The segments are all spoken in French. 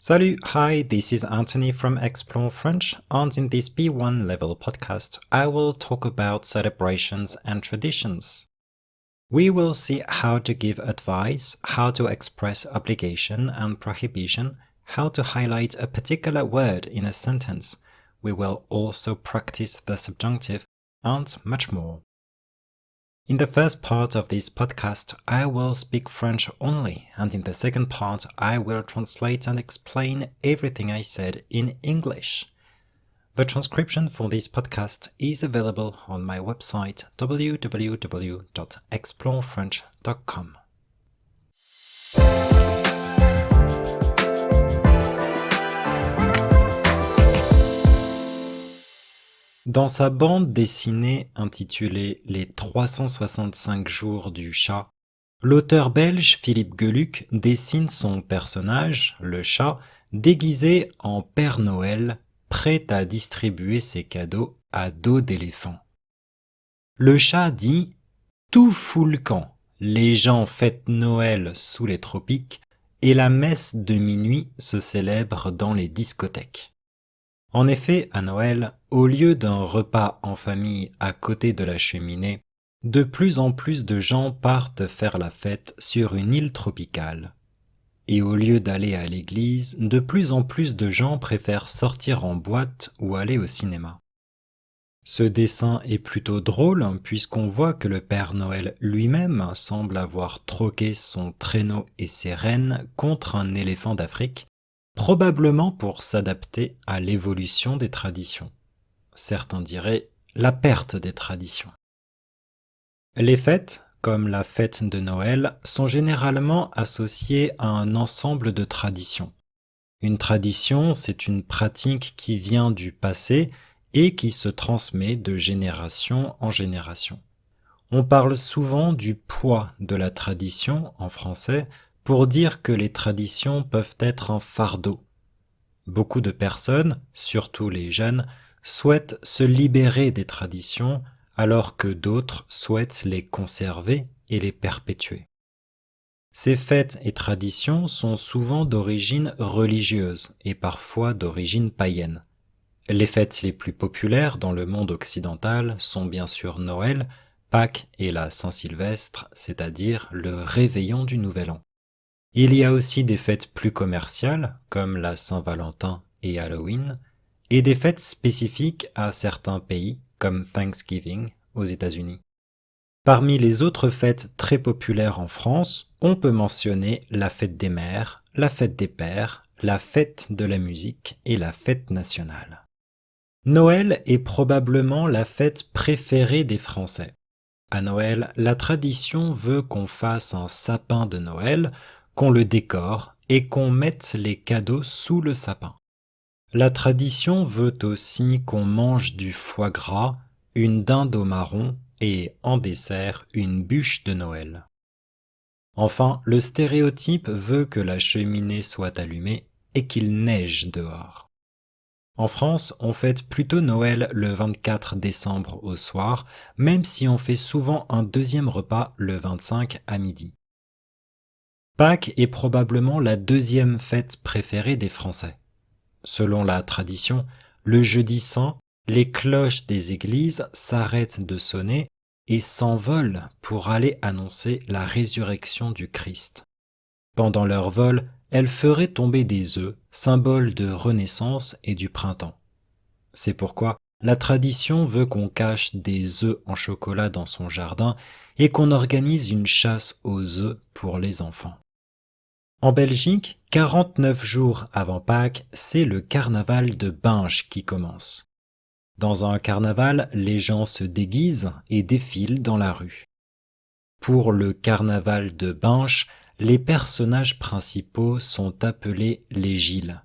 Salut, hi, this is Anthony from Explore French, and in this B1 level podcast, I will talk about celebrations and traditions. We will see how to give advice, how to express obligation and prohibition, how to highlight a particular word in a sentence. We will also practice the subjunctive and much more. In the first part of this podcast, I will speak French only, and in the second part, I will translate and explain everything I said in English. The transcription for this podcast is available on my website www.explorefrench.com. Dans sa bande dessinée intitulée Les 365 jours du chat, l'auteur belge Philippe Geluck dessine son personnage, le chat, déguisé en Père Noël, prêt à distribuer ses cadeaux à dos d'éléphant. Le chat dit « Tout fout le camp, les gens fêtent Noël sous les tropiques et la messe de minuit se célèbre dans les discothèques. » En effet, à Noël, au lieu d'un repas en famille à côté de la cheminée, de plus en plus de gens partent faire la fête sur une île tropicale. Et au lieu d'aller à l'église, de plus en plus de gens préfèrent sortir en boîte ou aller au cinéma. Ce dessin est plutôt drôle puisqu'on voit que le Père Noël lui-même semble avoir troqué son traîneau et ses rennes contre un éléphant d'Afrique, probablement pour s'adapter à l'évolution des traditions. Certains diraient la perte des traditions. Les fêtes, comme la fête de Noël, sont généralement associées à un ensemble de traditions. Une tradition, c'est une pratique qui vient du passé et qui se transmet de génération en génération. On parle souvent du poids de la tradition en français pour dire que les traditions peuvent être un fardeau. Beaucoup de personnes, surtout les jeunes, souhaitent se libérer des traditions alors que d'autres souhaitent les conserver et les perpétuer. Ces fêtes et traditions sont souvent d'origine religieuse et parfois d'origine païenne. Les fêtes les plus populaires dans le monde occidental sont bien sûr Noël, Pâques et la Saint-Sylvestre, c'est-à-dire le réveillon du Nouvel An. Il y a aussi des fêtes plus commerciales, comme la Saint-Valentin et Halloween, et des fêtes spécifiques à certains pays, comme Thanksgiving aux États-Unis. Parmi les autres fêtes très populaires en France, on peut mentionner la fête des mères, la fête des pères, la fête de la musique et la fête nationale. Noël est probablement la fête préférée des Français. À Noël, la tradition veut qu'on fasse un sapin de Noël, qu'on le décore et qu'on mette les cadeaux sous le sapin. La tradition veut aussi qu'on mange du foie gras, une dinde au marron et, en dessert, une bûche de Noël. Enfin, le stéréotype veut que la cheminée soit allumée et qu'il neige dehors. En France, on fête plutôt Noël le 24 décembre au soir, même si on fait souvent un deuxième repas le 25 à midi. Pâques est probablement la deuxième fête préférée des Français. Selon la tradition, le jeudi saint, les cloches des églises s'arrêtent de sonner et s'envolent pour aller annoncer la résurrection du Christ. Pendant leur vol, elles feraient tomber des œufs, symbole de renaissance et du printemps. C'est pourquoi la tradition veut qu'on cache des œufs en chocolat dans son jardin et qu'on organise une chasse aux œufs pour les enfants. En Belgique, 49 jours avant Pâques, c'est le carnaval de Binge qui commence. Dans un carnaval, les gens se déguisent et défilent dans la rue. Pour le carnaval de Binge, les personnages principaux sont appelés les Gilles.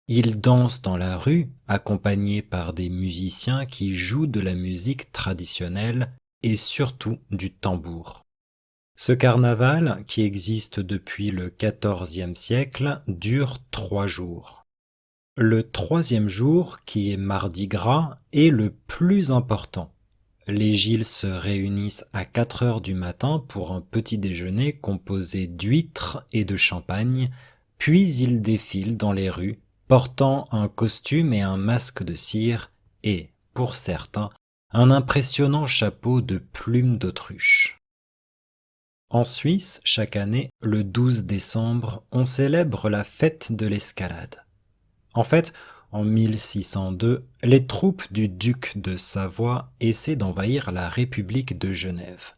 Ils dansent dans la rue, accompagnés par des musiciens qui jouent de la musique traditionnelle et surtout du tambour. Ce carnaval, qui existe depuis le XIVe siècle, dure 3 jours. Le 3e jour, qui est Mardi Gras, est le plus important. Les Gilles se réunissent à 4 heures du matin pour un petit déjeuner composé d'huîtres et de champagne, puis ils défilent dans les rues, portant un costume et un masque de cire et, pour certains, un impressionnant chapeau de plumes d'autruche. En Suisse, chaque année, le 12 décembre, on célèbre la fête de l'escalade. En fait, en 1602, les troupes du duc de Savoie essaient d'envahir la République de Genève.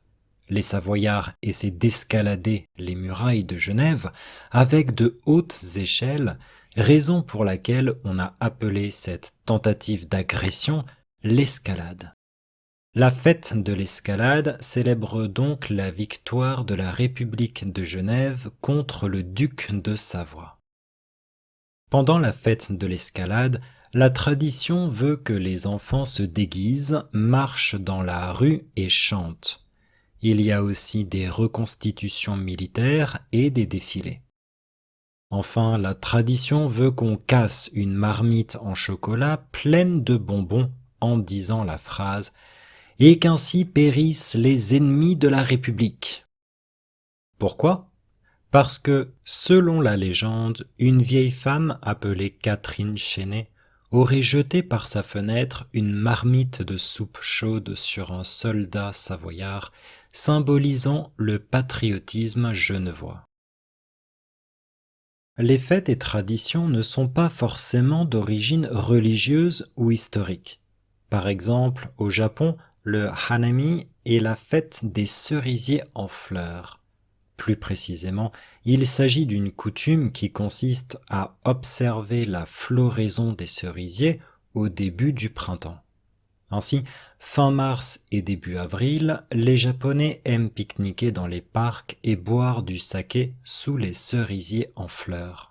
Les Savoyards essaient d'escalader les murailles de Genève avec de hautes échelles, raison pour laquelle on a appelé cette tentative d'agression l'escalade. La fête de l'escalade célèbre donc la victoire de la République de Genève contre le duc de Savoie. Pendant la fête de l'escalade, la tradition veut que les enfants se déguisent, marchent dans la rue et chantent. Il y a aussi des reconstitutions militaires et des défilés. Enfin, la tradition veut qu'on casse une marmite en chocolat pleine de bonbons en disant la phrase « Et qu'ainsi périssent les ennemis de la République ». Pourquoi ? Parce que, selon la légende, une vieille femme appelée Catherine Chénet aurait jeté par sa fenêtre une marmite de soupe chaude sur un soldat savoyard, symbolisant le patriotisme genevois. Les fêtes et traditions ne sont pas forcément d'origine religieuse ou historique. Par exemple, au Japon, le Hanami est la fête des cerisiers en fleurs. Plus précisément, il s'agit d'une coutume qui consiste à observer la floraison des cerisiers au début du printemps. Ainsi, fin mars et début avril, les Japonais aiment pique-niquer dans les parcs et boire du saké sous les cerisiers en fleurs.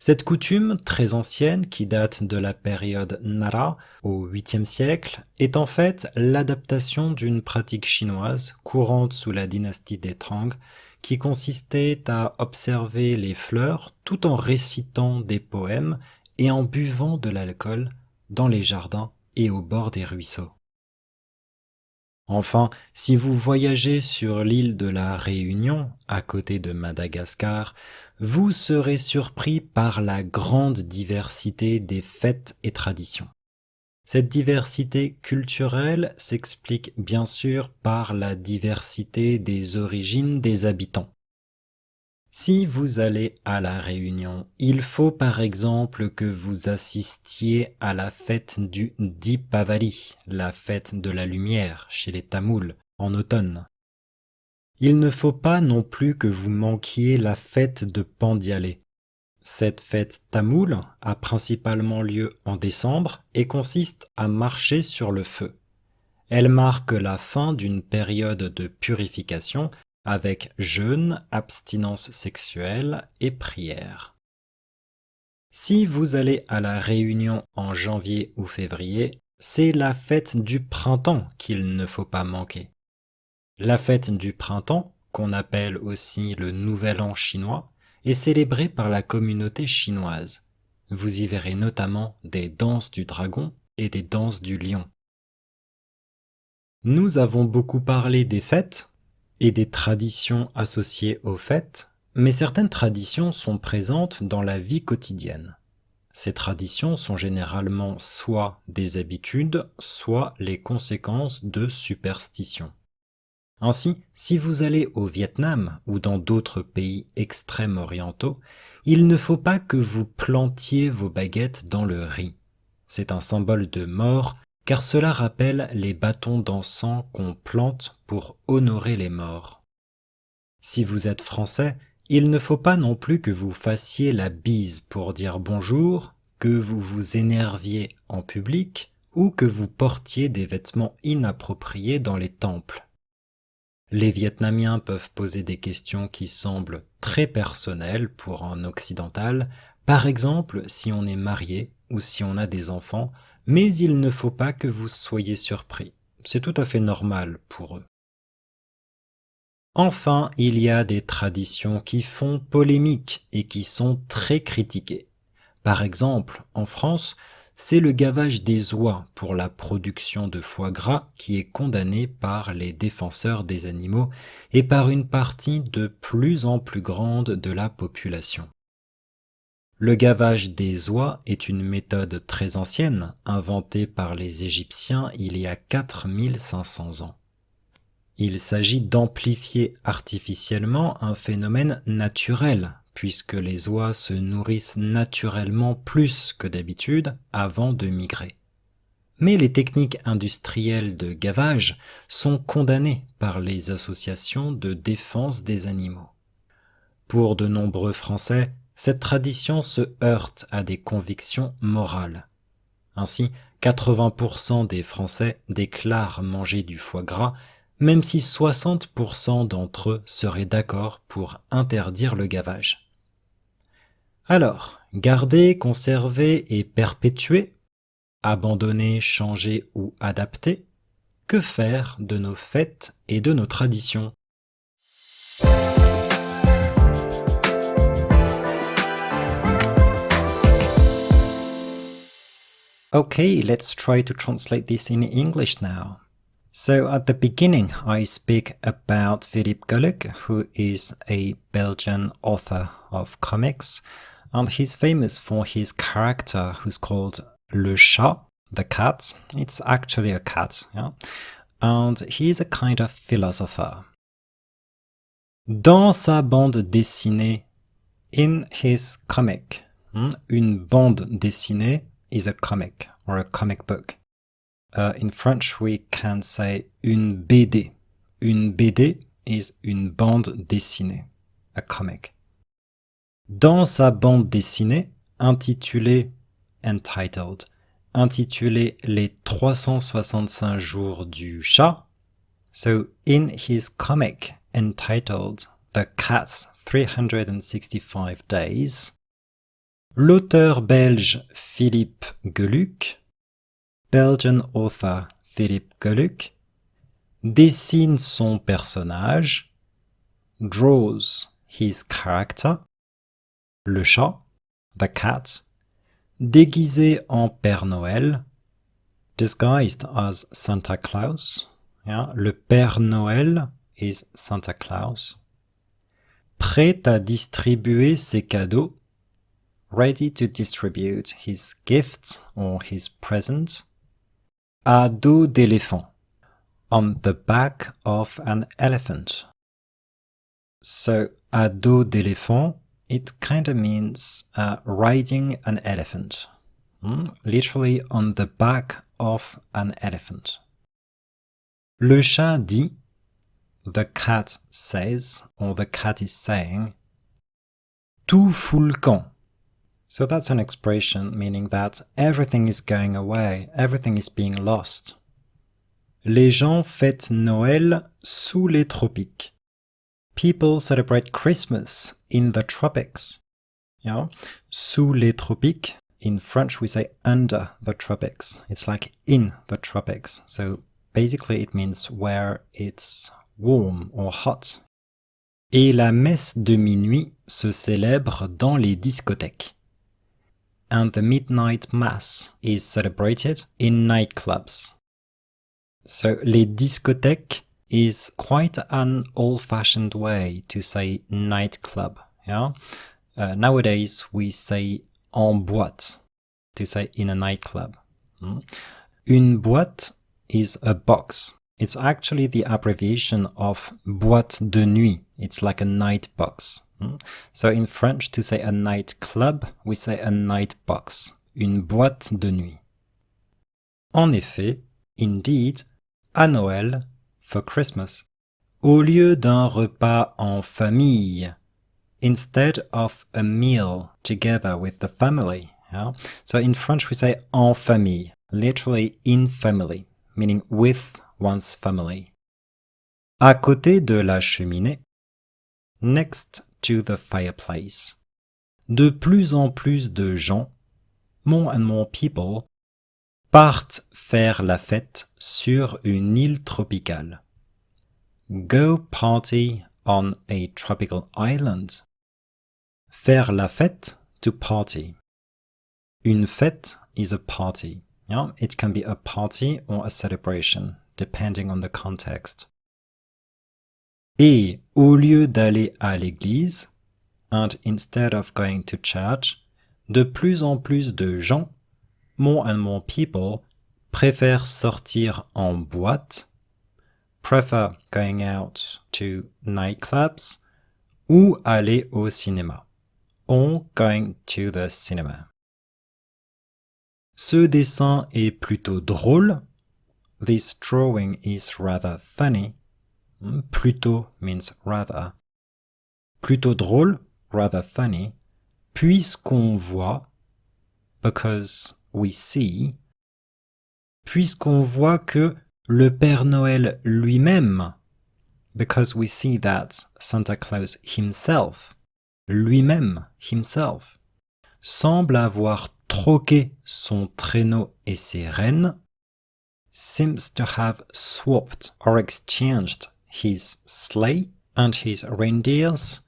Cette coutume, très ancienne, qui date de la période Nara au 8e siècle, est en fait l'adaptation d'une pratique chinoise courante sous la dynastie des Tang, qui consistait à observer les fleurs tout en récitant des poèmes et en buvant de l'alcool dans les jardins et au bord des ruisseaux. Enfin, si vous voyagez sur l'île de la Réunion, à côté de Madagascar, vous serez surpris par la grande diversité des fêtes et traditions. Cette diversité culturelle s'explique bien sûr par la diversité des origines des habitants. Si vous allez à La Réunion, il faut par exemple que vous assistiez à la fête du Deepavali, la fête de la lumière chez les Tamouls, en automne. Il ne faut pas non plus que vous manquiez la fête de Pandialé. Cette fête tamoule a principalement lieu en décembre et consiste à marcher sur le feu. Elle marque la fin d'une période de purification avec jeûne, abstinence sexuelle et prière. Si vous allez à La Réunion en janvier ou février, c'est la fête du printemps qu'il ne faut pas manquer. La fête du printemps, qu'on appelle aussi le Nouvel An chinois, est célébrée par la communauté chinoise. Vous y verrez notamment des danses du dragon et des danses du lion. Nous avons beaucoup parlé des fêtes et des traditions associées aux fêtes, mais certaines traditions sont présentes dans la vie quotidienne. Ces traditions sont généralement soit des habitudes, soit les conséquences de superstitions. Ainsi, si vous allez au Vietnam ou dans d'autres pays extrêmes orientaux, il ne faut pas que vous plantiez vos baguettes dans le riz. C'est un symbole de mort, car cela rappelle les bâtons d'encens qu'on plante pour honorer les morts. Si vous êtes français, il ne faut pas non plus que vous fassiez la bise pour dire bonjour, que vous vous énerviez en public ou que vous portiez des vêtements inappropriés dans les temples. Les Vietnamiens peuvent poser des questions qui semblent très personnelles pour un occidental, par exemple si on est marié ou si on a des enfants, mais il ne faut pas que vous soyez surpris. C'est tout à fait normal pour eux. Enfin, il y a des traditions qui font polémique et qui sont très critiquées. Par exemple, en France, c'est le gavage des oies pour la production de foie gras qui est condamné par les défenseurs des animaux et par une partie de plus en plus grande de la population. Le gavage des oies est une méthode très ancienne, inventée par les Égyptiens il y a 4500 ans. Il s'agit d'amplifier artificiellement un phénomène naturel, puisque les oies se nourrissent naturellement plus que d'habitude avant de migrer. Mais les techniques industrielles de gavage sont condamnées par les associations de défense des animaux. Pour de nombreux Français, cette tradition se heurte à des convictions morales. Ainsi, 80% des Français déclarent manger du foie gras, même si 60% d'entre eux seraient d'accord pour interdire le gavage. Alors, garder, conserver et perpétuer, abandonner, changer ou adapter, que faire de nos fêtes et de nos traditions? Okay, let's try to translate this in English now. So at the beginning, I speak about Philippe Geluck, who is a Belgian author of comics, and he's famous for his character who's called Le Chat, the cat. It's actually a cat, yeah? And he's a kind of philosopher. Dans sa bande dessinée, in his comic, une bande dessinée is a comic or a comic book. In French, we can say une BD. Une BD is une bande dessinée, a comic. Dans sa bande dessinée, intitulée Les 365 jours du chat, so in his comic entitled The Cat's 365 Days, l'auteur belge Philippe Geluck, Belgian author Philippe Geluck, dessine son personnage, draws his character, le chat, the cat, déguisé en Père Noël, disguised as Santa Claus, yeah, le Père Noël is Santa Claus, prêt à distribuer ses cadeaux, ready to distribute his gifts or his presents, à dos d'éléphant, on the back of an elephant. So, à dos d'éléphant, it kind of means riding an elephant, literally on the back of an elephant. Le chat dit, the cat says, or the cat is saying, tout fout le camp. So that's an expression meaning that everything is going away, everything is being lost. Les gens fêtent Noël sous les tropiques. People celebrate Christmas in the tropics. Yeah? Sous les tropiques, in French we say under the tropics. It's like in the tropics. So basically it means where it's warm or hot. Et la messe de minuit se célèbre dans les discothèques. And the midnight mass is celebrated in nightclubs. So les discothèques is quite an old-fashioned way to say nightclub. Yeah? Nowadays we say en boîte, to say in a nightclub. Une boîte is a box. It's actually the abbreviation of boîte de nuit. It's like a night box. So in French, to say a nightclub, we say a night box. Une boîte de nuit. En effet, indeed, à Noël, for Christmas, au lieu d'un repas en famille, instead of a meal together with the family. Yeah? So in French we say en famille, literally in family, meaning with one's family. À côté de la cheminée, next to the fireplace, de plus en plus de gens, more and more people, partent faire la fête sur une île tropicale. Go party on a tropical island. Faire la fête, to party. Une fête is a party. Yeah? It can be a party or a celebration, depending on the context. Et au lieu d'aller à l'église, and instead of going to church, de plus en plus de gens, more and more people, préfèrent sortir en boîte, prefer going out to nightclubs, ou aller au cinéma, or going to the cinema. Ce dessin est plutôt drôle. This drawing is rather funny. Plutôt means rather. Plutôt drôle, rather funny, puisqu'on voit, because we see, puisqu'on voit que le Père Noël lui-même, because we see that Santa Claus himself, lui-même, himself, semble avoir troqué son traîneau et ses rennes, seems to have swapped or exchanged his sleigh and his reindeers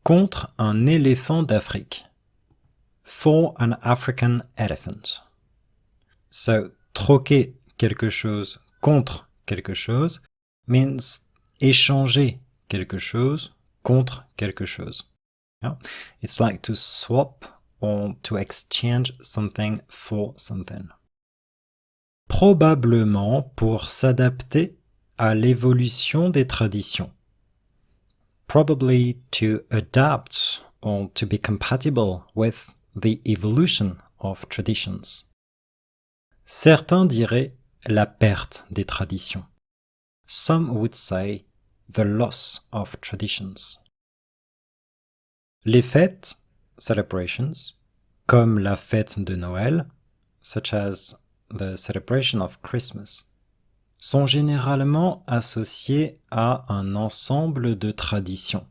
contre un éléphant d'Afrique, for an African elephant. So, troquer quelque chose contre quelque chose means échanger quelque chose contre quelque chose. Yeah? It's like to swap or to exchange something for something. Probablement pour s'adapter à l'évolution des traditions. Probably to adapt or to be compatible with the evolution of traditions. Certains diraient la perte des traditions. Some would say the loss of traditions. Les fêtes, celebrations, comme la fête de Noël, such as the celebration of Christmas, sont généralement associées à un ensemble de traditions,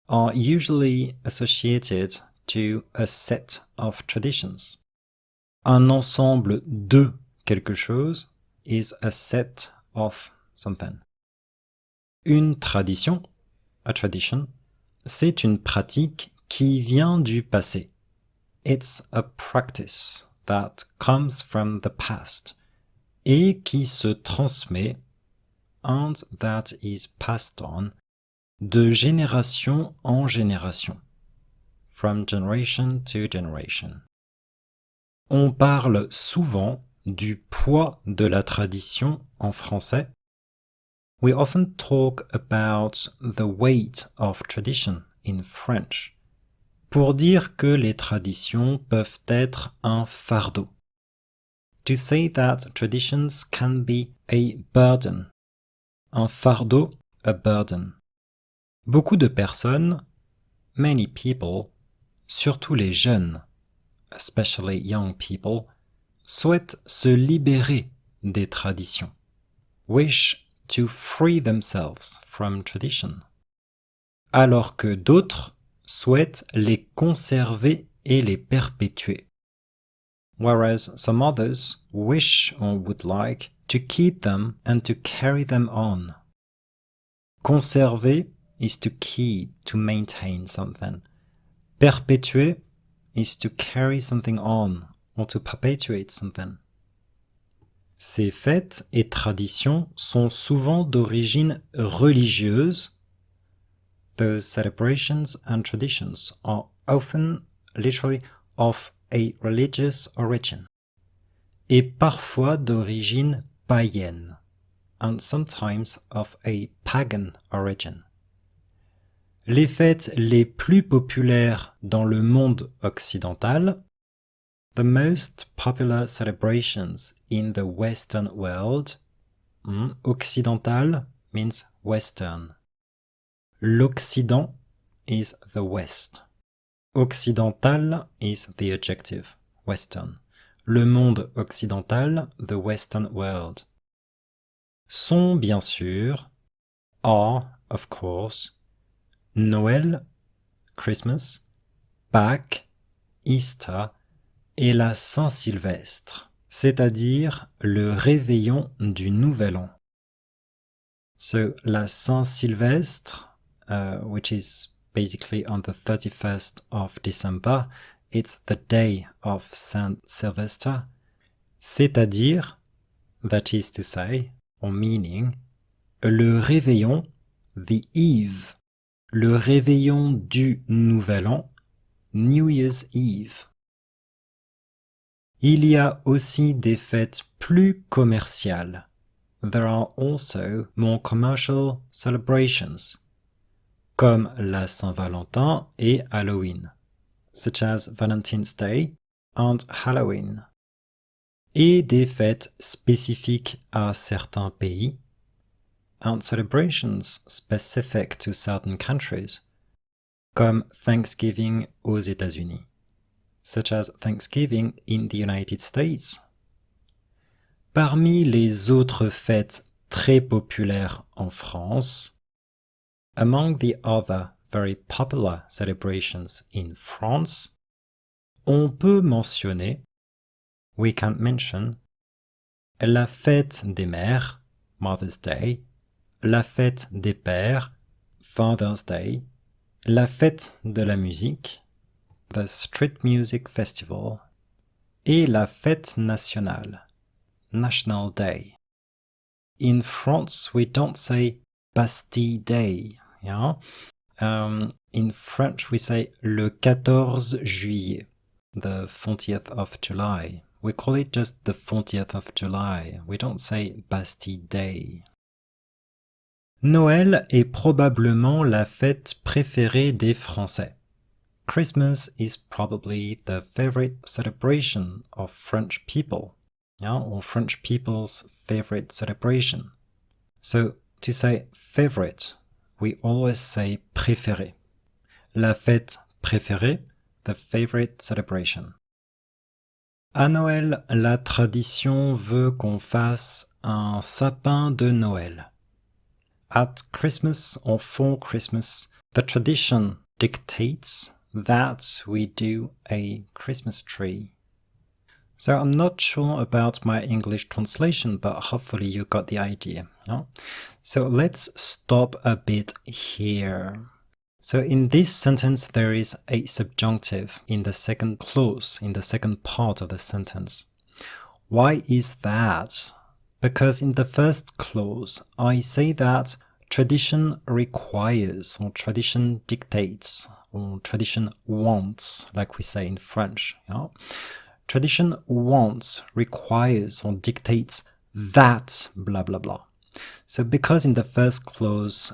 are usually associated to a set of traditions. Un ensemble de quelque chose is a set of something. Une tradition, a tradition, c'est une pratique qui vient du passé. It's a practice that comes from the past et qui se transmet, and that is passed on, de génération en génération, from generation to generation. On parle souvent du poids de la tradition en français. We often talk about the weight of tradition in French, pour dire que les traditions peuvent être un fardeau. To say that traditions can be a burden. Un fardeau, a burden. Beaucoup de personnes, many people, surtout les jeunes, especially young people, souhaitent se libérer des traditions. Wish to free themselves from tradition. Alors que d'autres souhaitent les conserver et les perpétuer. Whereas some others wish or would like to keep them and to carry them on. Conserver is to keep, to maintain something. Perpétuer is to carry something on or to perpetuate something. Ces fêtes et traditions sont souvent d'origine religieuse. Those celebrations and traditions are often literally of a religious origin, et parfois d'origine païenne, and sometimes of a pagan origin. Les fêtes les plus populaires dans le monde occidental, the most popular celebrations in the Western world, occidental means Western. L'Occident is the West. Occidental is the adjective, Western. Le monde occidental, the Western world. Sont bien sûr, are, of course, Noël, Christmas, Pâques, Easter et la Saint-Sylvestre, c'est-à-dire le réveillon du Nouvel An. So, la Saint-Sylvestre, which is basically on the 31st of December, it's the day of Saint Sylvester, c'est-à-dire, that is to say, or meaning, le réveillon, the eve, le réveillon du Nouvel An, New Year's Eve. Il y a aussi des fêtes plus commerciales. There are also more commercial celebrations, comme la Saint-Valentin et Halloween, such as Valentine's Day and Halloween, et des fêtes spécifiques à certains pays, and celebrations specific to certain countries, comme Thanksgiving aux États-Unis, such as Thanksgiving in the United States. Parmi les autres fêtes très populaires en France, among the other very popular celebrations in France, on peut mentionner, we can mention, la fête des mères, Mother's Day, la fête des pères, Father's Day, la fête de la musique, the Street Music Festival, et la fête nationale, National Day. In France, we don't say Bastille Day. Yeah? In French, we say le 14 juillet, the 40th of July. We call it just the 40th of July. We don't say Bastille Day. Noël est probablement la fête préférée des Français. Christmas is probably the favorite celebration of French people. Yeah, or French people's favorite celebration. So, to say favorite, we always say préféré. La fête préférée, the favorite celebration. À Noël, la tradition veut qu'on fasse un sapin de Noël. At Christmas or for Christmas, the tradition dictates that we do a Christmas tree. So I'm not sure about my English translation, but hopefully you got the idea. Yeah? So let's stop a bit here. So in this sentence, there is a subjunctive in the second clause, in the second part of the sentence. Why is that? Because in the first clause, I say that tradition requires, or tradition dictates, or tradition wants, like we say in French. Yeah? Tradition wants, requires, or dictates that blah blah blah. So because in the first clause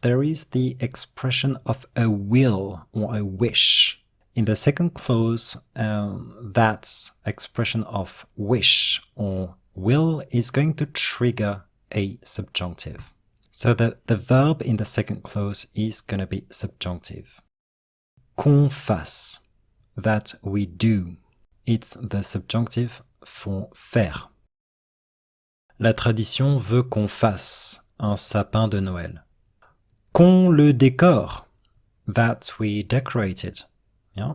there is the expression of a will or a wish. In the second clause, that expression of wish or will is going to trigger a subjunctive. So the verb in the second clause is going to be subjunctive. Qu'on fasse, that we do. It's the subjunctive for faire. La tradition veut qu'on fasse un sapin de Noël. Qu'on le décore, that we decorate it. Yeah?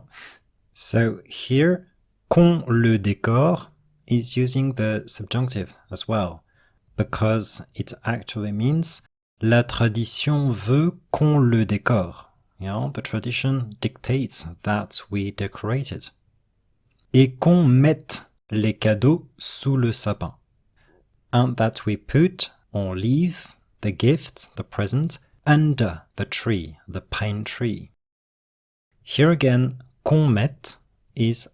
So here, qu'on le décore is using the subjunctive as well, because it actually means la tradition veut qu'on le décore. Yeah? The tradition dictates that we decorate it. Et qu'on mette les cadeaux sous le sapin. And that we put or leave the gift, the present, under the tree, the pine tree. Here again, qu'on mette is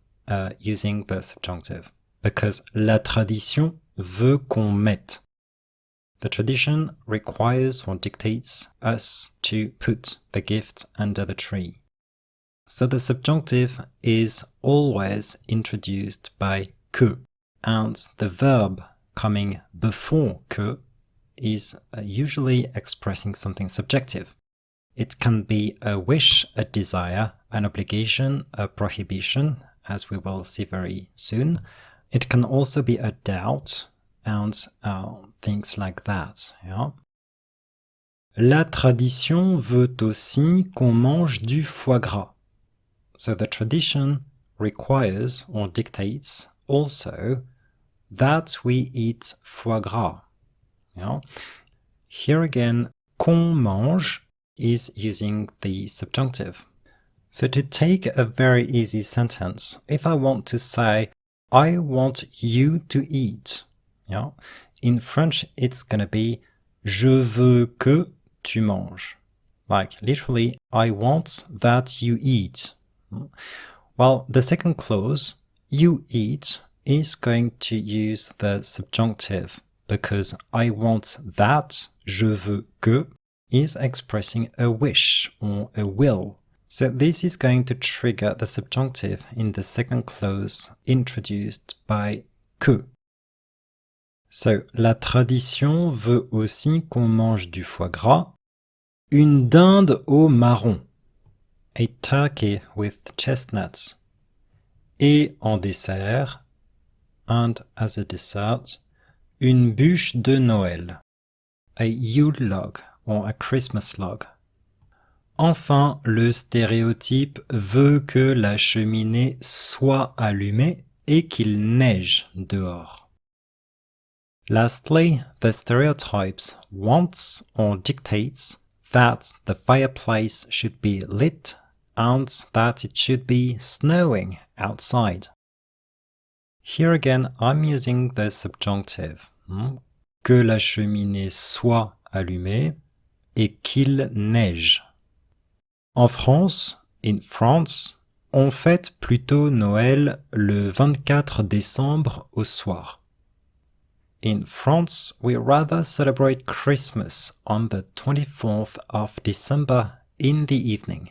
using the subjunctive, because la tradition veut qu'on mette. The tradition requires or dictates us to put the gift under the tree. So the subjunctive is always introduced by que, and the verb coming before que is usually expressing something subjective. It can be a wish, a desire, an obligation, a prohibition, as we will see very soon. It can also be a doubt and things like that. Yeah? La tradition veut aussi qu'on mange du foie gras. So the tradition requires or dictates also that we eat foie gras. Yeah? Here again, qu'on mange is using the subjunctive. So to take a very easy sentence, if I want to say, I want you to eat, yeah, in French it's gonna be je veux que tu manges. Like literally, I want that you eat. Well, the second clause, you eat, is going to use the subjunctive because I want that, je veux que, is expressing a wish or a will. So this is going to trigger the subjunctive in the second clause introduced by que. So, la tradition veut aussi qu'on mange du foie gras, une dinde au marron, a turkey with chestnuts, et en dessert, and as a dessert, une bûche de Noël, a Yule log or a Christmas log. Enfin, le stéréotype veut que la cheminée soit allumée et qu'il neige dehors. Lastly, the stereotypes wants or dictates that the fireplace should be lit and that it should be snowing outside. Here again, I'm using the subjunctive. Que la cheminée soit allumée et qu'il neige. En France, in France, on fête plutôt Noël le 24 décembre au soir. In France, we rather celebrate Christmas on the 24th of December in the evening.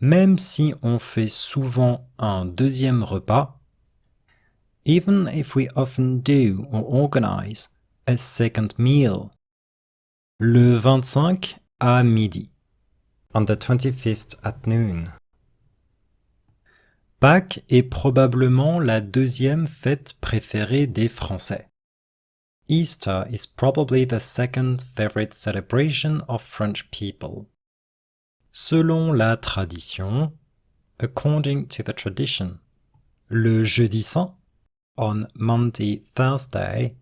Même si on fait souvent un deuxième repas, even if we often do or organize a second meal, le 25 à midi. On the 25th at noon. Pâques est probablement la deuxième fête préférée des Français. Easter is probably the second favorite celebration of French people. Selon la tradition, according to the tradition, le jeudi saint, on Monday Thursday,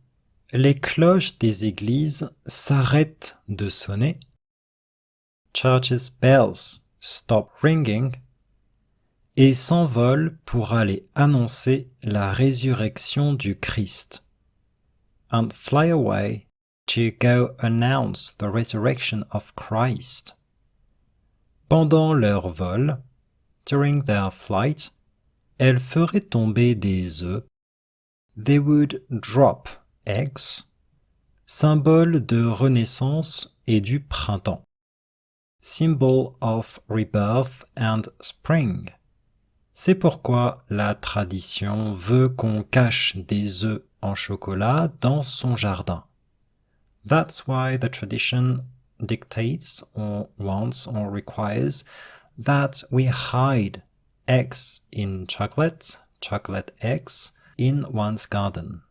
les cloches des églises s'arrêtent de sonner. Church's bells stop ringing et s'envolent pour aller annoncer la résurrection du Christ, and fly away to go announce the resurrection of Christ. Pendant leur vol, during their flight, elles feraient tomber des œufs. They would drop eggs, symbole de renaissance et du printemps. Symbol of rebirth and spring. C'est pourquoi la tradition veut qu'on cache des œufs en chocolat dans son jardin. That's why the tradition dictates or wants or requires that we hide eggs in chocolate eggs, in one's garden.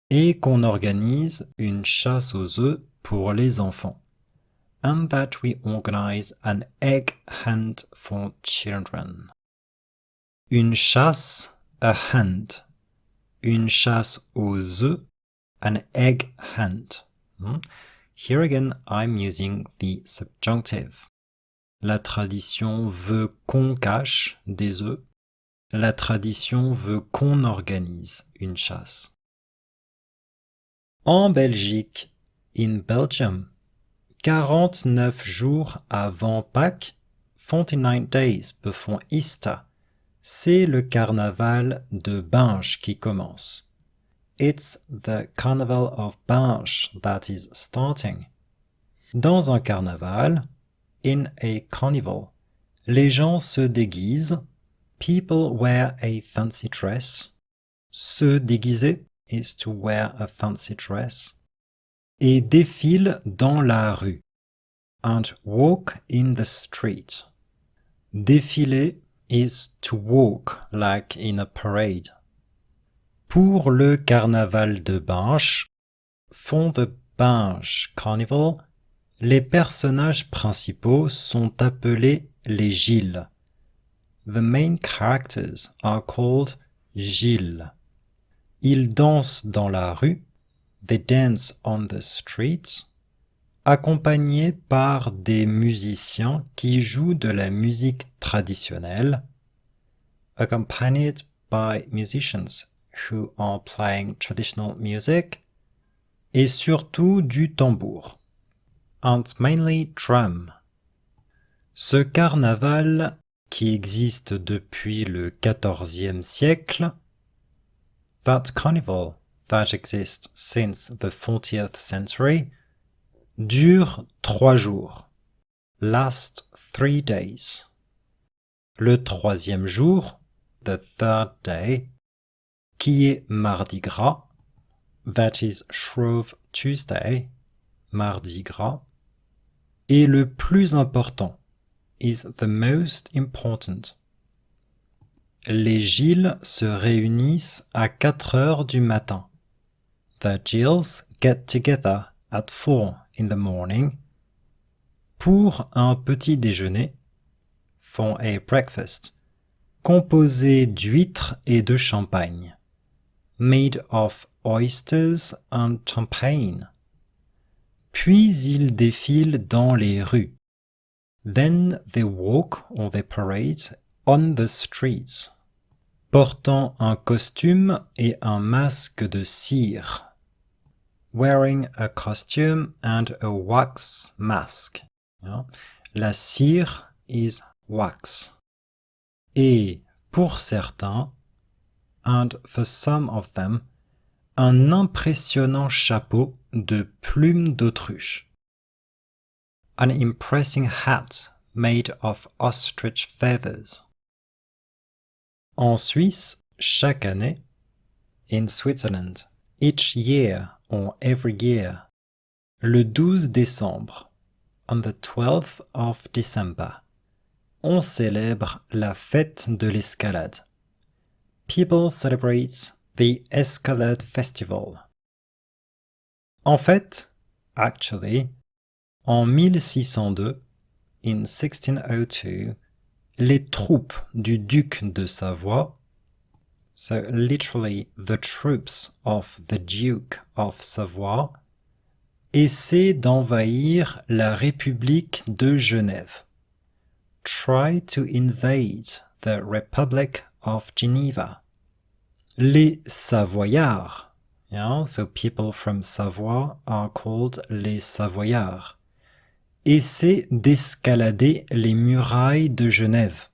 Et qu'on organise une chasse aux œufs pour les enfants. And that we organize an egg hunt for children. Une chasse, a hunt. Une chasse aux œufs, an egg hunt. Here again, I'm using the subjunctive. La tradition veut qu'on cache des œufs. La tradition veut qu'on organise une chasse. En Belgique, in Belgium, 49 jours avant Pâques, 49 days before Easter, c'est le carnaval de Binche qui commence. It's the Carnival of Binche that is starting. Dans un carnaval, in a carnival, les gens se déguisent. People wear a fancy dress. Se déguiser is to wear a fancy dress. Et défilent dans la rue. And walk in the street. Défiler is to walk like in a parade. Pour le carnaval de Binche, for the Binche Carnival, les personnages principaux sont appelés les Gilles. The main characters are called Gilles. Ils dansent dans la rue. They dance on the street. accompagné par des musiciens qui jouent de la musique traditionnelle, accompanied by musicians who are playing traditional music, et surtout du tambour, and mainly drum. Ce carnaval, qui existe depuis le XIVe siècle, that carnival that exists since the 40th century, dure 3 jours, last 3 days. Le 3e jour, the 3rd day, qui est Mardi Gras, that is Shrove Tuesday, Mardi Gras, est le plus important, is the most important. Les Gilles se réunissent à 4 heures du matin. The Gilles get together at 4 in the morning pour un petit déjeuner, for a breakfast, composé d'huîtres et de champagne, made of oysters and champagne. Puis ils défilent dans les rues. Then they walk or they parade on the streets, portant un costume et un masque de cire, wearing a costume and a wax mask. La cire is wax. Et pour certains, and for some of them, un impressionnant chapeau de plumes d'autruche. An impressive hat made of ostrich feathers. En Suisse, chaque année, in Switzerland, each year or every year, le 12 décembre, on the 12th of December, on célèbre la fête de l'escalade. People celebrate the Escalade Festival. En fait, actually, en 1602, in 1602, les troupes du duc de Savoie, so literally the troops of the Duke of Savoie, essaient d'envahir la République de Genève. Try to invade the Republic of Geneva. Les Savoyards, so people from Savoie are called les Savoyards, essaient d'escalader les murailles de Genève.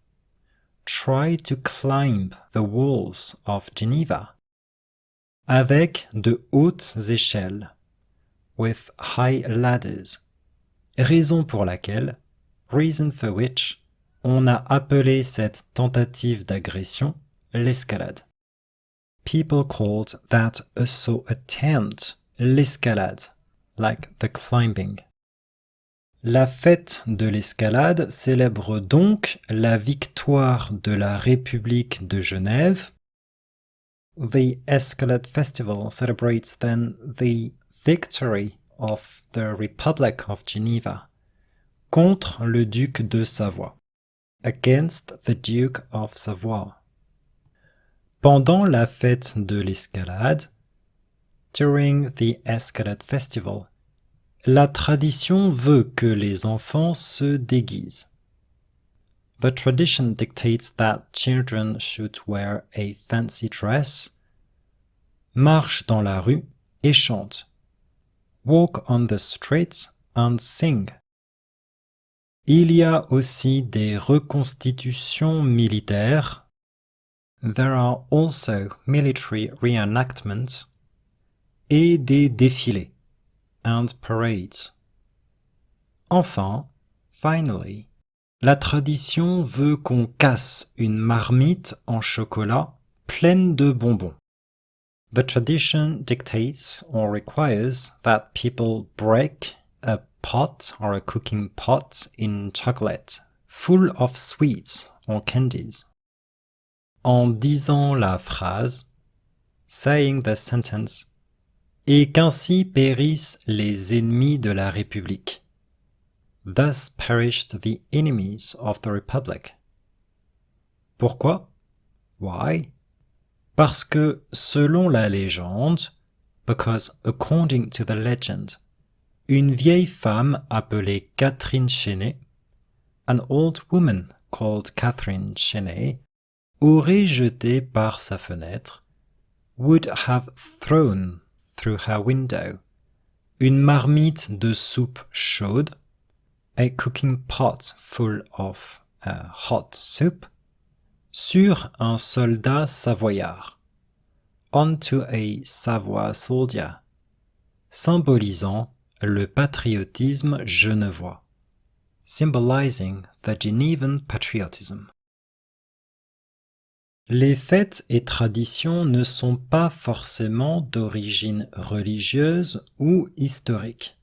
Try to climb the walls of Geneva. Avec de hautes échelles. With high ladders. Raison pour laquelle, reason for which, on a appelé cette tentative d'agression l'escalade. People called that assault attempt l'escalade, like the climbing. La fête de l'escalade célèbre donc la victoire de la République de Genève. The Escalade Festival celebrates then the victory of the Republic of Geneva contre le duc de Savoie, against the Duke of Savoie. Pendant la fête de l'escalade, during the Escalade Festival, la tradition veut que les enfants se déguisent. The tradition dictates that children should wear a fancy dress, marchent dans la rue et chantent, walk on the streets and sing. Il y a aussi des reconstitutions militaires. There are also military reenactments et des défilés. And parades. Enfin, finally, la tradition veut qu'on casse une marmite en chocolat pleine de bonbons. The tradition dictates or requires that people break a pot or a cooking pot in chocolate, full of sweets or candies. En disant la phrase, saying the sentence, et qu'ainsi périssent les ennemis de la République. Thus perished the enemies of the Republic. Pourquoi? Why? Parce que, selon la légende, because according to the legend, Une vieille femme appelée Catherine Cheney, an old woman called Catherine Cheney, aurait jeté par sa fenêtre, would have thrown through her window, une marmite de soupe chaude, a cooking pot full of hot soup, sur un soldat savoyard, onto a Savoy soldier, symbolisant le patriotisme genevois, symbolizing the Genevan patriotism. Les fêtes et traditions ne sont pas forcément d'origine religieuse ou historique.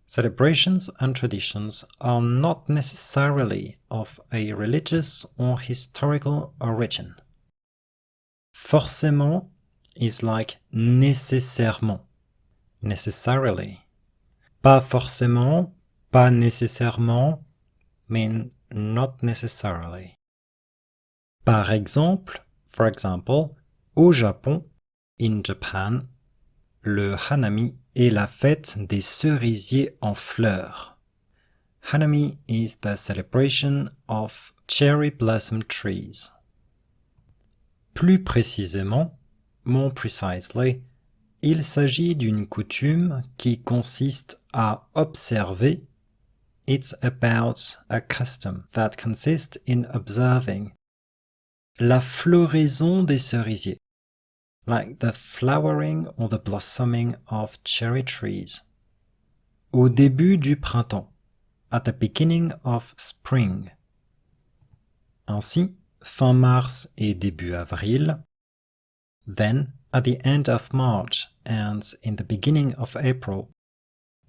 Celebrations and traditions are not necessarily of a religious or historical origin. Forcément is like nécessairement, necessarily. Pas forcément, pas nécessairement, mean not necessarily. Par exemple, for example, au Japon, in Japan, le Hanami est la fête des cerisiers en fleurs. Hanami is the celebration of cherry blossom trees. Plus précisément, more precisely, il s'agit d'une coutume qui consiste à observer. It's about a custom that consists in observing la floraison des cerisiers, like the flowering or the blossoming of cherry trees. Au début du printemps, at the beginning of spring. Ainsi, fin mars et début avril. Then, at the end of March and in the beginning of April.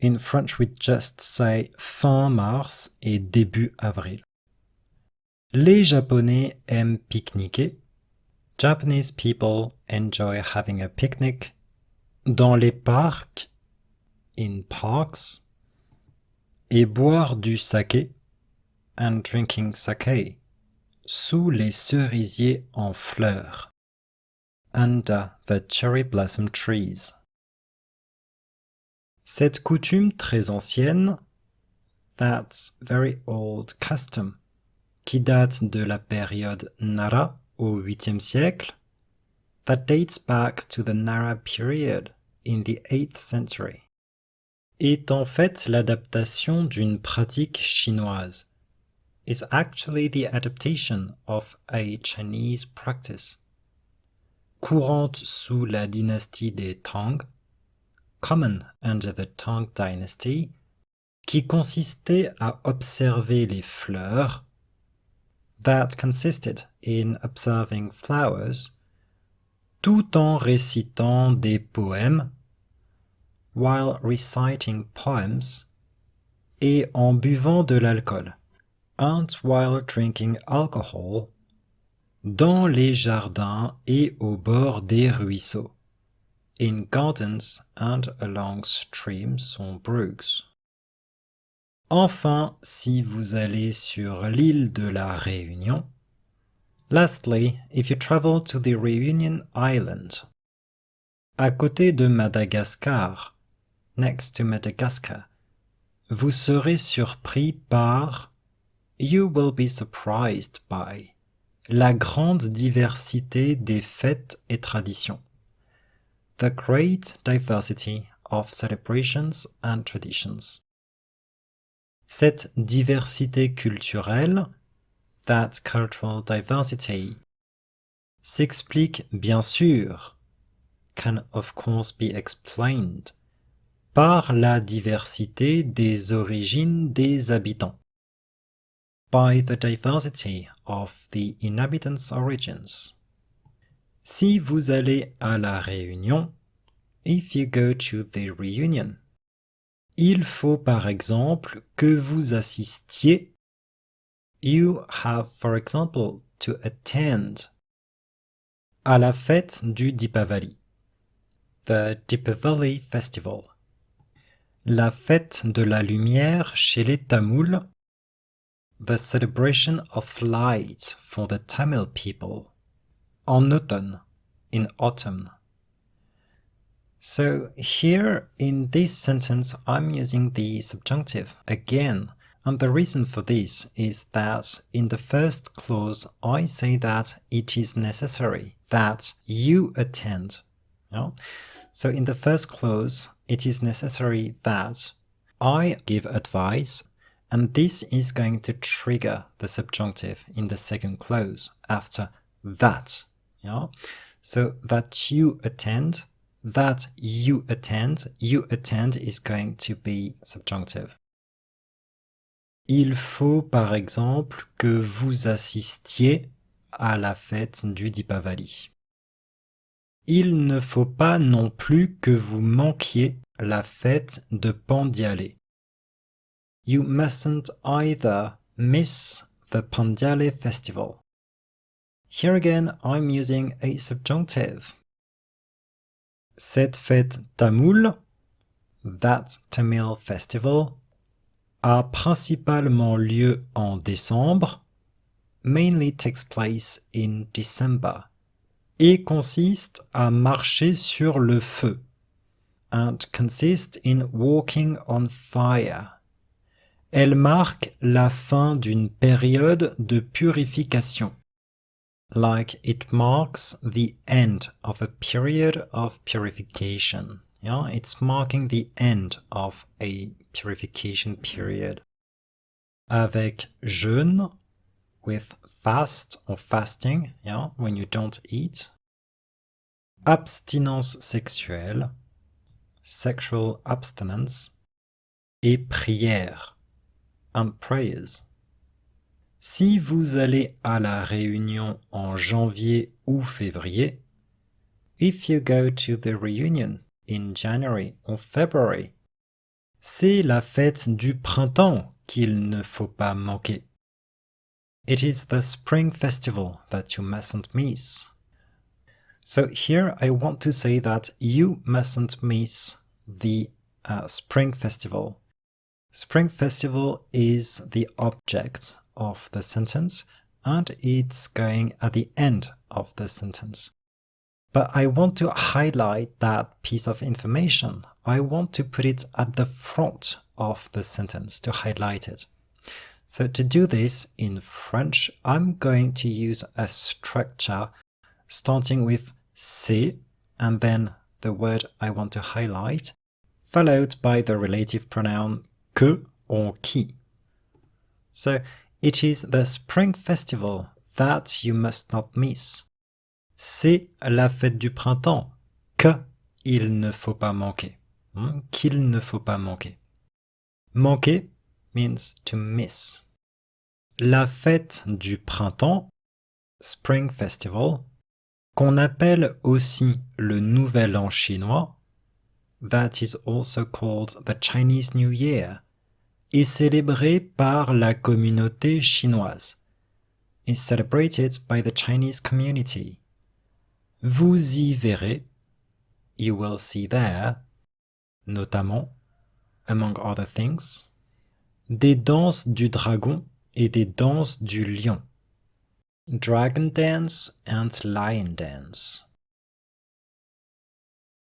In French, we just say fin mars et début avril. Les Japonais aiment pique-niquer. Japanese people enjoy having a picnic dans les parcs, in parks, et boire du saké, and drinking sake, sous les cerisiers en fleurs, under the cherry blossom trees. Cette coutume très ancienne, that very old custom, qui date de la période Nara au 8e siècle, that dates back to the Nara period in the 8th century, est en fait l'adaptation d'une pratique chinoise, is actually the adaptation of a Chinese practice, courante sous la dynastie des Tang, common under the Tang dynasty, qui consistait à observer les fleurs, that consisted in observing flowers, tout en récitant des poèmes, while reciting poems, et en buvant de l'alcool, and while drinking alcohol, dans les jardins et au bord des ruisseaux, in gardens and along streams or brooks. Enfin, si vous allez sur l'île de la Réunion, lastly, if you travel to the Reunion Island, à côté de Madagascar, next to Madagascar, vous serez surpris par, you will be surprised by, la grande diversité des fêtes et traditions, the great diversity of celebrations and traditions. Cette diversité culturelle, that cultural diversity, s'explique bien sûr, can of course be explained, par la diversité des origines des habitants, by the diversity of the inhabitants' origins. Si vous allez à la Réunion, if you go to the Reunion, il faut par exemple que vous assistiez, you have for example to attend, à la fête du Deepavali, the Deepavali Festival, la fête de la lumière chez les Tamouls, the celebration of light for the Tamil people, en automne, in autumn. So here in this sentence, I'm using the subjunctive again. And the reason for this is that in the first clause, I say that it is necessary that you attend. So in the first clause, it is necessary that I give advice, and this is going to trigger the subjunctive in the second clause after that. So that you attend is going to be subjunctive. Il faut par exemple que vous assistiez à la fête du Deepavali. Il ne faut pas non plus que vous manquiez la fête de Pandiale. You mustn't either miss the Pandiale festival. Here again, I'm using a subjunctive. Cette fête tamoule, that Tamil festival, a principalement lieu en décembre, mainly takes place in December, et consiste à marcher sur le feu, and consists in walking on fire. Elle marque la fin d'une période de purification. Like it marks the end of a period of purification. It's marking the end of a purification period. Avec jeûne, with fast or fasting, when you don't eat. Abstinence sexuelle, sexual abstinence. Et prière, and prayers. Si vous allez à la réunion en janvier ou février, if you go to the reunion in January or February, c'est la fête du printemps qu'il ne faut pas manquer. It is the spring festival that you mustn't miss. So here I want to say that you mustn't miss the spring festival. Spring festival is the object of the sentence, and it's going at the end of the sentence. But I want to highlight that piece of information. I want to put it at the front of the sentence to highlight it. So to do this in French, I'm going to use a structure starting with c'est and then the word I want to highlight, followed by the relative pronoun que or qui. So it is the spring festival that you must not miss. C'est la fête du printemps que il ne faut pas manquer. Qu'il ne faut pas manquer. Manquer means to miss. La fête du printemps, Spring Festival, qu'on appelle aussi le Nouvel An chinois, that is also called the Chinese New Year, est célébrée par la communauté chinoise, is celebrated by the Chinese community. Vous y verrez, you will see there, notamment, among other things, des danses du dragon et des danses du lion. Dragon dance and lion dance.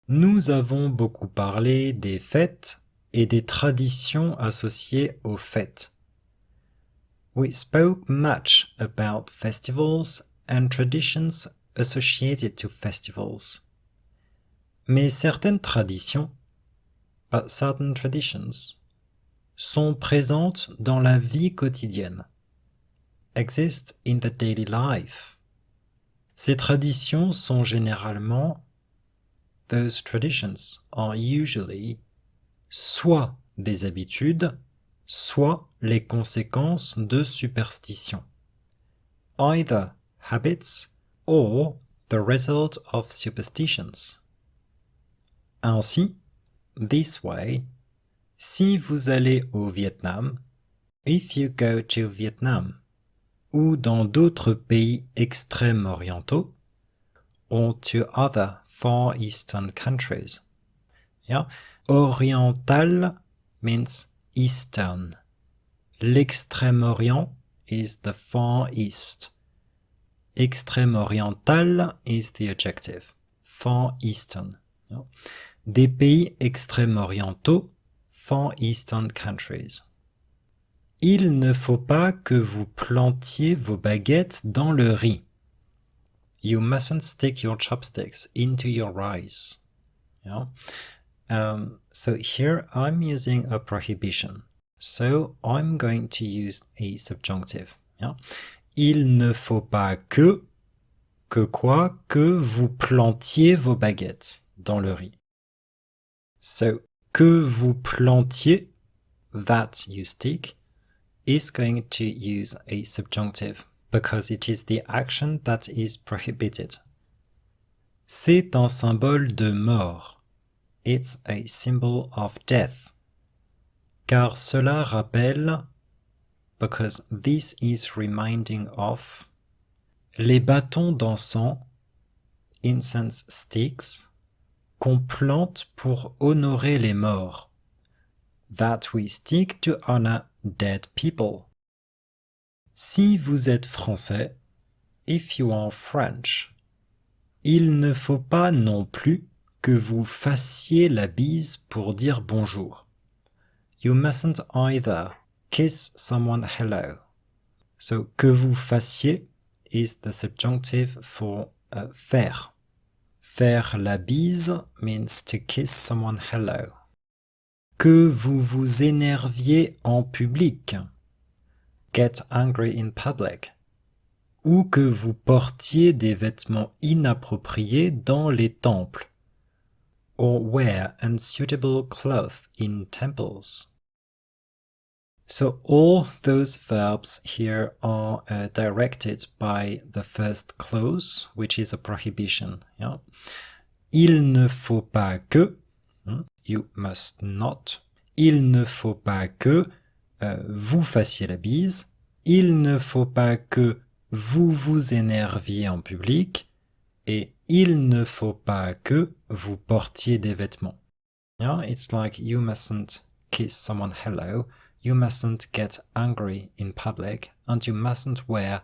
Nous avons beaucoup parlé des fêtes et des traditions associées aux fêtes. We spoke much about festivals and traditions associated to festivals. Mais certaines traditions, but certain traditions, sont présentes dans la vie quotidienne, exist in the daily life. Ces traditions sont généralement, those traditions are usually, soit des habitudes, soit les conséquences de superstitions. Either habits or the result of superstitions. Ainsi, this way, si vous allez au Vietnam, if you go to Vietnam, ou dans d'autres pays extrêmes orientaux, or to other Far Eastern countries. Oriental means Eastern. L'extrême-orient is the Far East. Extrême oriental is the adjective. Far Eastern. des pays extrême-orientaux, Far Eastern countries. Il ne faut pas que vous plantiez vos baguettes dans le riz. You mustn't stick your chopsticks into your rice. Yeah. So here I'm using a prohibition. So I'm going to use a subjunctive. Yeah. Il ne faut pas que quoi? Que vous plantiez vos baguettes dans le riz. So, que vous plantiez, that you stick, is going to use a subjunctive because it is the action that is prohibited. C'est un symbole de mort. It's a symbol of death. Car cela rappelle, because this is reminding of, les bâtons d'encens, incense sticks, qu'on plante pour honorer les morts, that we stick to honor dead people. Si vous êtes français, if you are French, il ne faut pas non plus que vous fassiez la bise pour dire bonjour. You mustn't either kiss someone hello. So, que vous fassiez is the subjunctive for faire. Faire la bise means to kiss someone hello. Que vous vous énerviez en public. Get angry in public. Ou que vous portiez des vêtements inappropriés dans les temples. Or wear unsuitable clothes in temples. So all those verbs here are directed by the first clause, which is a prohibition. Yeah? Il ne faut pas que, you must not. Il ne faut pas que vous fassiez la bise. Il ne faut pas que vous vous énerviez en public. Et il ne faut pas que vous portiez des vêtements. Yeah? It's like you mustn't kiss someone hello. You mustn't get angry in public, and you mustn't wear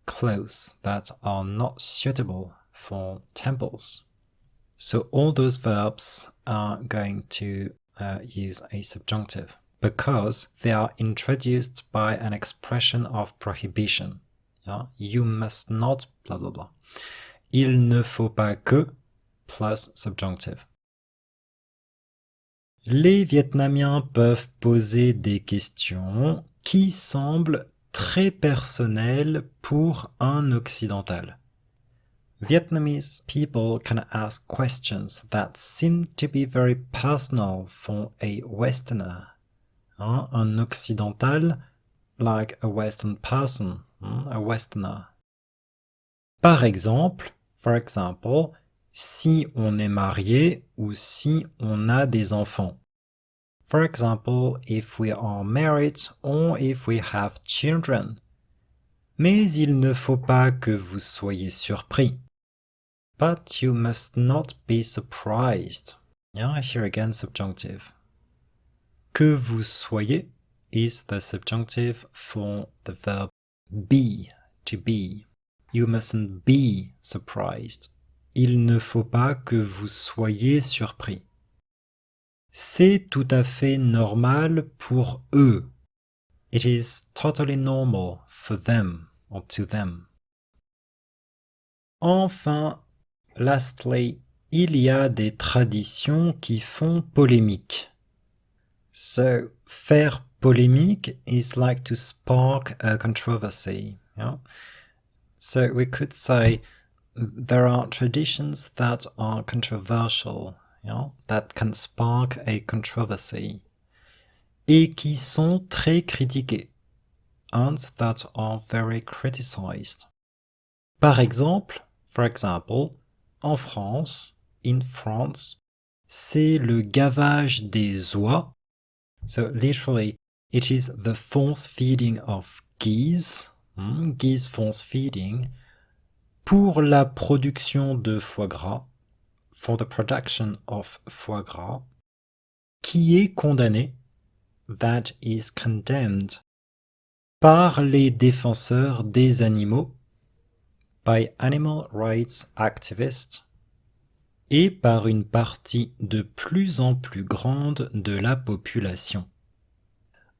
clothes that are not suitable for temples. So all those verbs are going to use a subjunctive because they are introduced by an expression of prohibition. Yeah? You must not, blah, blah, blah. Il ne faut pas que, plus subjunctive. Les Vietnamiens peuvent poser des questions qui semblent très personnelles pour un occidental. Vietnamese people can ask questions that seem to be very personal for a Westerner. Un occidental, like a Western person, a Westerner. Par exemple, for example, si on est marié ou si on a des enfants. For example, if we are married or if we have children. Mais il ne faut pas que vous soyez surpris. But you must not be surprised. Yeah, here again subjunctive. Que vous soyez is the subjunctive for the verb be, to be. You mustn't be surprised. Il ne faut pas que vous soyez surpris. C'est tout à fait normal pour eux. It is totally normal for them or to them. Enfin, lastly, il y a des traditions qui font polémique. So, faire polémique is like to spark a controversy. Yeah? So we could say there are traditions that are controversial, that can spark a controversy, et qui sont très critiquées, and that are very criticized. Par exemple, for example, en France, in France, c'est le gavage des oies. So literally, it is the force feeding of geese, geese force feeding, pour la production de foie gras, for the production of foie gras, qui est condamné, that is condemned, par les défenseurs des animaux, by animal rights activists, et par une partie de plus en plus grande de la population.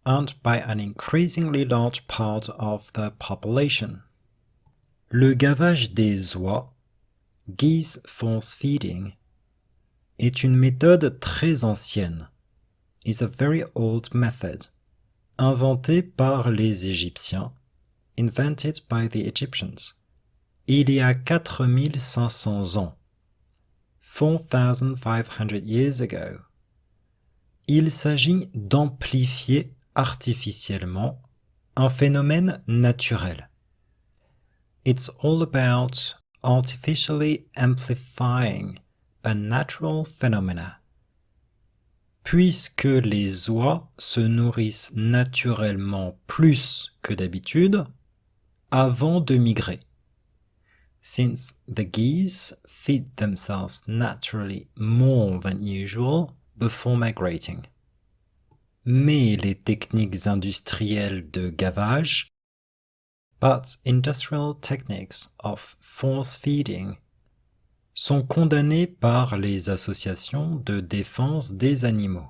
And by an increasingly large part of the population. Le gavage des oies, geese force feeding, est une méthode très ancienne, is a very old method, inventée par les Égyptiens, invented by the Egyptians, il y a 4500 ans, 4,500 years ago. Il s'agit d'amplifier artificiellement un phénomène naturel. It's all about artificially amplifying a natural phenomena. Puisque les oies se nourrissent naturellement plus que d'habitude avant de migrer. Since the geese feed themselves naturally more than usual before migrating. Mais les techniques industrielles de gavage, but industrial techniques of force feeding, sont condamnées par les associations de défense des animaux,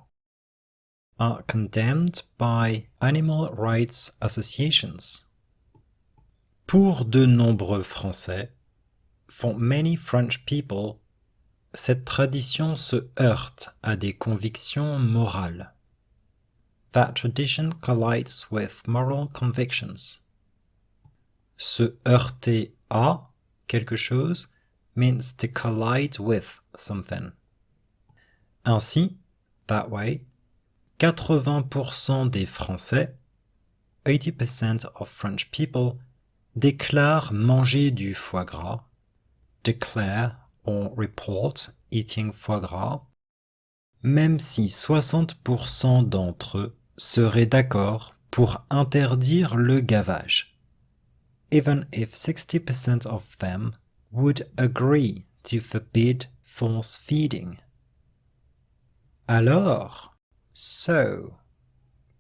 are condemned by animal rights associations. Pour de nombreux Français, for many French people, cette tradition se heurte à des convictions morales. That tradition collides with moral convictions. Se heurter à quelque chose means to collide with something. Ainsi, that way, 80% des Français, 80% of French people, déclarent manger du foie gras, declare or report eating foie gras, même si 60% d'entre eux seraient d'accord pour interdire le gavage, even if 60% of them would agree to forbid force feeding. Alors, so,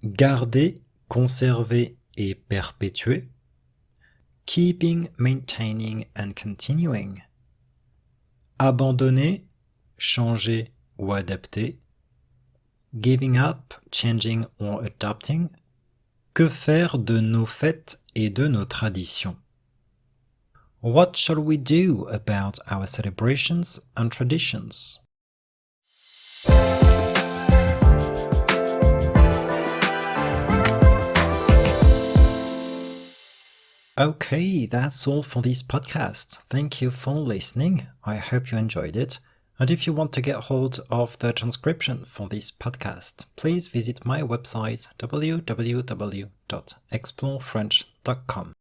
garder, conserver et perpétuer, keeping, maintaining and continuing, abandonner, changer ou adapter, giving up, changing or adopting, que faire de nos fêtes et de nos traditions? What shall we do about our celebrations and traditions? Okay, that's all for this podcast. Thank you for listening. I hope you enjoyed it. And if you want to get hold of the transcription for this podcast, please visit my website www.explorefrench.com.